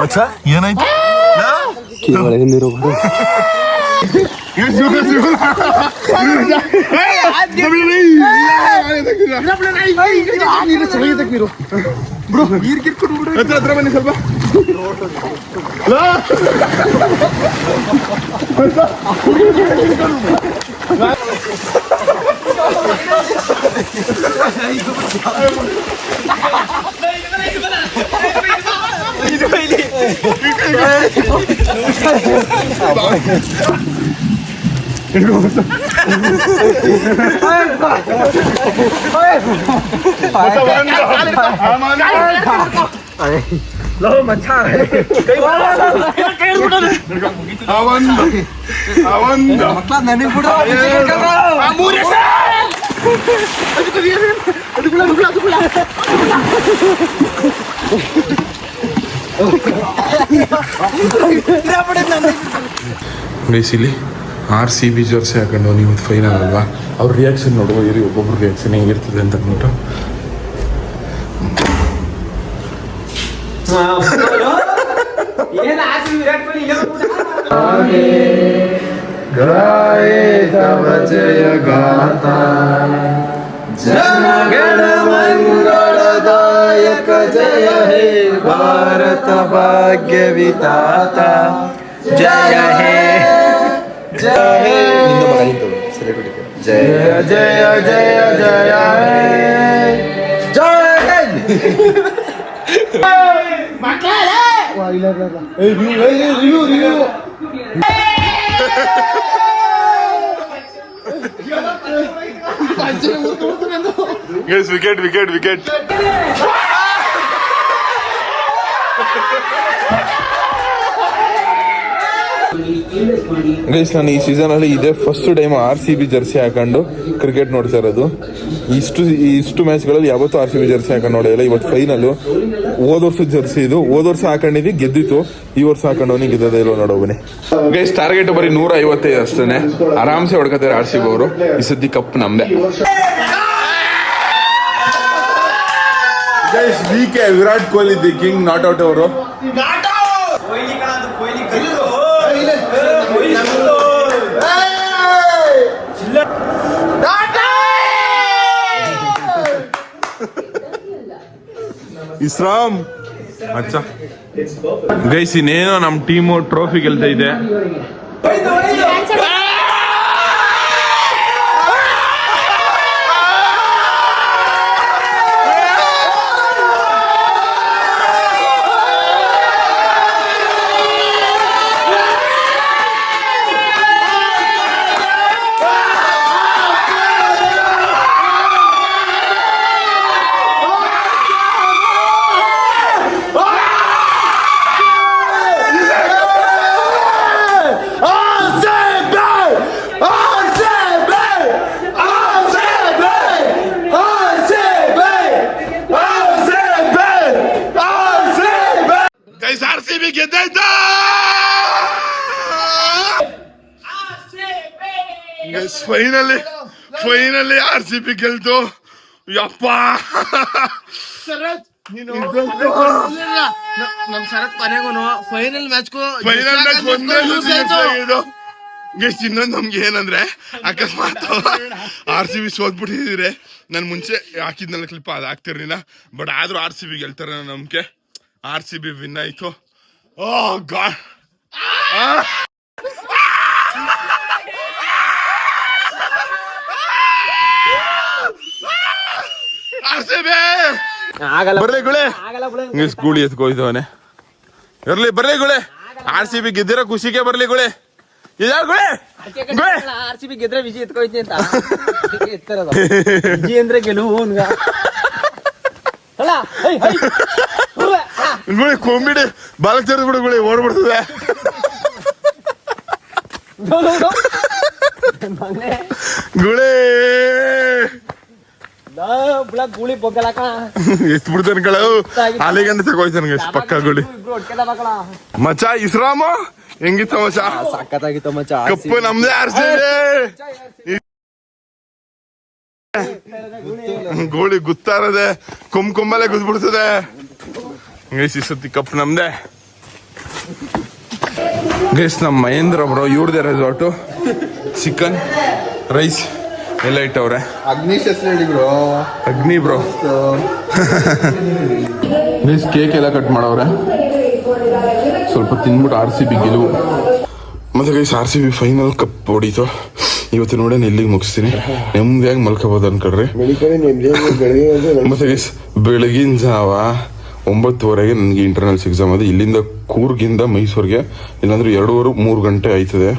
ಮಚ್ಚ ಏನಾಯ್ತು? ಹತ್ರ ಬನ್ನಿ ಸ್ವಲ್ಪ. ಬೇಸಿಲಿ RCB ಜರ್ಸಿ ಹಾಕೊಂಡು ನೀವು ಫೈನಲ್ ಅಲ್ವಾ, ಅವ್ರ ರಿಯಾಕ್ಷನ್ ನೋಡುವ ಇರಿ, ಒಬ್ಬೊಬ್ರು ರಿಯಾಕ್ಷನ್ ಹೆಂಗಿರ್ತದೆ ಅಂತ ಅಂದ್ಬಿಟ್ಟು. ಜಯ ಗಾತಾ ಜನಗಣ ಮಂಗಳದಾಯಕ ಜಯ ಹೇ ಭಾರತ ಭಾಗ್ಯ ವಿಧಾತ ಜಯ ಹೇ ಜಯ ಹೇ ಜಯ ಜಯ ಜಯ ಜಯ ಹೇ ವಿಕೆಟ್ ಗೈಸ್, ನಾನು ಈ ಸೀಸನ್ ಅಲ್ಲಿ ಇದೇ ಫಸ್ಟ್ ಟೈಮ್ RCB ಜರ್ಸಿ ಹಾಕೊಂಡು ಕ್ರಿಕೆಟ್ ನೋಡ್ತಾ ಇರೋದು. ಇಷ್ಟು ಮ್ಯಾಚ್ಗಳಲ್ಲಿ ಯಾವತ್ತೂ RCB ಜರ್ಸಿ ಹಾಕೊಂಡು ನೋಡಿಲ್ಲ. ಇವತ್ತು ಫೈನಲ್. ಹೋದ ವರ್ಷದ ಜರ್ಸಿ ಇದು. ಹೋದ ವರ್ಷ ಹಾಕೊಂಡಿದ್ವಿ, ಗೆದ್ದಿತ್ತು. ಈ ವರ್ಷ ಹಾಕೊಂಡವನಿ ಗೆದ್ದದೇ ಇಲ್ವೋ ನೋಡೋ ಬನ್ನಿ. ಗೈಸ್, ಟಾರ್ಗೆಟ್ ಬರೀ 155 ಅಷ್ಟೇನೆ. ಆರಾಮ್ಸೆ ಹೊಡ್ಕೊತಾರೆ RCB ಅವರು. ಈ ಸದ್ದಿ ಕಪ್ ನಮ್ದೆ. Guys, Virat Kohli the king not out ಅವರು. ಇಸ್ರಾಮ್ ಅಚ್ಚ ಗೈಸ್, ಇನ್ನೇನೋ ನಮ್ಮ ಟೀಮು ಟ್ರೋಫಿ ಗೆಲ್ತಾ ಇದೆ. RCB ಗೆದ್ದಾಯ್ತು. ಫೈನಲಿ RCB ಗೆಲ್ತು. ಯಪ್ಪ, ನಮ್ ಶರತ್ ಕೊನೆಗೂ ಫೈನಲ್ ಮ್ಯಾಚ್ ಇನ್ನೊಂದು ನಮ್ಗೆ ಏನಂದ್ರೆ, ಅಕಸ್ಮಾತ್ RCB ಸೋತ್ಬಿಟ್ಟಿದ್ರೆ ನಾನು ಮುಂಚೆ ಹಾಕಿದ್ನಲ್ಲ ಕ್ಲಿಪ್ ಅದು ಹಾಕ್ತಿರ್ಲಿಲ್ಲ. ಬಟ್ ಆದ್ರೂ RCB ಗೆಲ್ತಾರೆ ಅನ್ನೋ ನಂಬಿಕೆ. RCB ವಿನ್ ಆಯ್ತು. ಓ ಗಾಡ್, ಬರ್ಲಿ ಗುಳೆ, ಗೂಳಿ ಎತ್ಕೋಯ್ತವನೆ. ಇರ್ಲಿ, ಬರ್ಲಿ ಗುಳೆ. RCB ಗೆದ್ದಿರೋ ಖುಷಿಗೆ ಬರ್ಲಿ ಗುಳೆ. ಗುಳೆ RCB ಗೆದ್ರೆ ವಿಜಯ್ ಎತ್ಕೋಯ್ತಿ ಅಂತ ವಿಜಯ್ ಅಂದ್ರೆ ಗೆಲುವು. ಗುಳಿ ಕೊಂಬಿಡಿ ಬಾಲಕ್ ಚರ್ದ್ ಬಿಡು, ಗುಳಿ ಓಡ್ಬಿಡ್ತದೆ. ಗುಳಿ ಗೂಳಿ ಬೊಗ್ಗಲಕ ಎತ್ ಬಿಡ್ತಾನೆ ಕಳ. ಅಲ್ಲಿಗಂತ ತಗೋಯ್ತಾನೆ ಪಕ್ಕ ಗುಳಿ. ಮಚ ಇಸ್ರಾಮ ಹೆಂಗಿತ್ತ ಮಚ? ಸಖತ್ತಾಗಿತ್ತು ಮಚ್ಚ. ಕಪ್ಪು ನಮ್ದೇ RCB. ಗೋಳಿ ಗುತ್ತಾರದೆ, ಕೊಂಬಲ್ಲೇ ಗುದ್ಬಿಡ್ತದೆ. ಗೈಸ್, ಈ ಸತಿ ಕಪ್ ನಮ್ದೆ. ಗೈಸ್, ನಮ್ಮ ಮಹೇಂದ್ರ ಬ್ರೋ ಇವ್ರದೇ ರೆಸಾರ್ಟು. ಚಿಕನ್ ರೈಸ್ ಎಲ್ಲ ಇಟ್ಟವ್ರೆ. ಅಗ್ನಿ ಬ್ರೋ ಗೈಸ್, ಕೇಕ್ ಎಲ್ಲ ಕಟ್ ಮಾಡವ್ರೆ. ಸ್ವಲ್ಪ ತಿನ್ಬಿಟ್ಟು RCB ಗೆಲುವು. ಮತ್ತೆ ಗೈಸ್, RCB ಫೈನಲ್ ಕಪ್ ಹೊಡೀತು. ಇವತ್ತು ನೋಡೋಣ, ಇಲ್ಲಿಗೆ ಮುಗಿಸ್ತೀನಿ. ನೆಮ್ಮದಿಯಾಗಿ ಮಲ್ಕೋಬೋದು ಅನ್ಕೊಳ್ರಿ. ಮತ್ತೆ ಗೈಸ್, ಬೆಳಗಿನ ಜಾವ 9:30 ನನಗೆ ಇಂಟರ್ನಲ್ಸ್ ಎಕ್ಸಾಮ್ ಅದು. ಇಲ್ಲಿಂದ ಕೂರ್ಗಿಂದ ಮೈಸೂರಿಗೆ ಇಲ್ಲಾಂದ್ರೆ 2-3 ಗಂಟೆ ಆಯ್ತದೆ.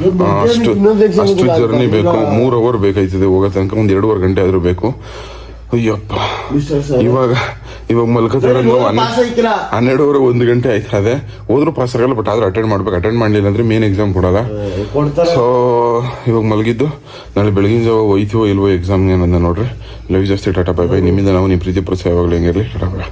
ಅಷ್ಟು ಜರ್ನಿ ಬೇಕು. 3 ಅವರ್ ಬೇಕಾಯ್ತದೆ ಹೋಗೋ ತನಕ. 1-2 ಗಂಟೆ ಆದ್ರೂ ಬೇಕು. ಅಯ್ಯಪ್ಪ, ಇವಾಗ ಮಲ್ಕೋತಾರ 12 1 ಗಂಟೆ ಆಯ್ತದೆ. ಹೋದ್ರು ಪಾಸ್ ಆಗಲ್ಲ. ಬಟ್ ಆದ್ರೂ ಅಟೆಂಡ್ ಮಾಡ್ಬೇಕು. ಅಟೆಂಡ್ ಮಾಡ್ಲಿಲ್ಲ ಅಂದ್ರೆ ಮೇನ್ ಎಕ್ಸಾಮ್ ಕೊಡಲ್ಲ. ಸೊ ಇವಾಗ ಮಲಗಿದ್ದು, ನಾಳೆ ಬೆಳಗಿನ ಜಾವ ಹೋಯ್ತೀವೋ ಇಲ್ವೋ ಎಕ್ಸಾಮ್ಗೆ ಅನ್ನೋದನ್ನ ನೋಡ್ರಿ. ಲವ್ ಜಾಸ್ತಿ. Tata bye bye. ನಿಮ್ಮಿಂದ ನಾವು ನಿಮ್ಮ ಪ್ರೀತಿ ಪ್ರೋತ್ಸಾಹ ಯಾವಾಗಲೂ ಹೆಂಗಿರಲಿ. Tata bye.